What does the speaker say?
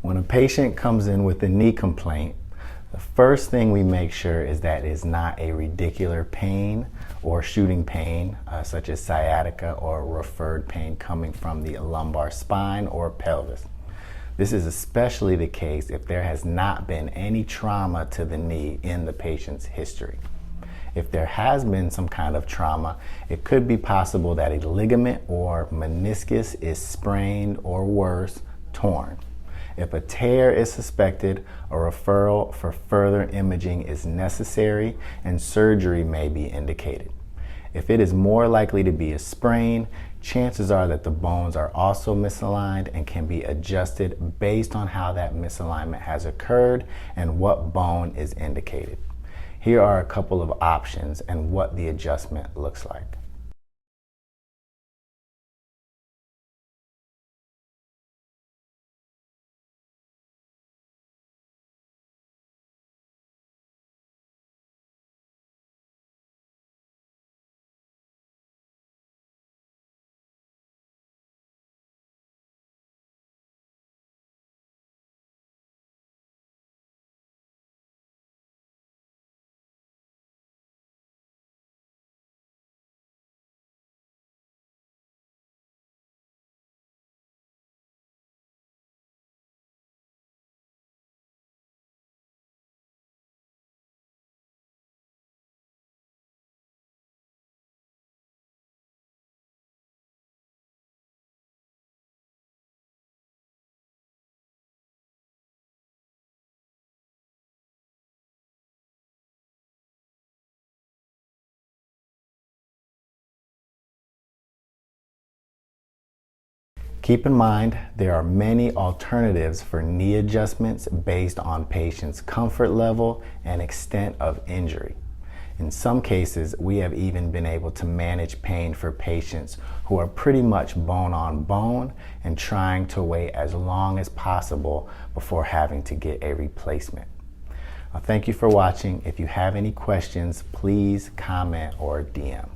When a patient comes in with a knee complaint, the first thing we make sure is that it is not a radicular pain or shooting pain, such as sciatica or referred pain coming from the lumbar spine or pelvis. This is especially the case if there has not been any trauma to the knee in the patient's history. If there has been some kind of trauma, it could be possible that a ligament or meniscus is sprained or worse, torn. If a tear is suspected, a referral for further imaging is necessary and surgery may be indicated. If it is more likely to be a sprain, chances are that the bones are also misaligned and can be adjusted based on how that misalignment has occurred and what bone is indicated. Here are a couple of options and what the adjustment looks like. Keep in mind, there are many alternatives for knee adjustments based on patient's comfort level and extent of injury. In some cases, we have even been able to manage pain for patients who are pretty much bone on bone and trying to wait as long as possible before having to get a replacement. Thank you for watching. If you have any questions, please comment or DM.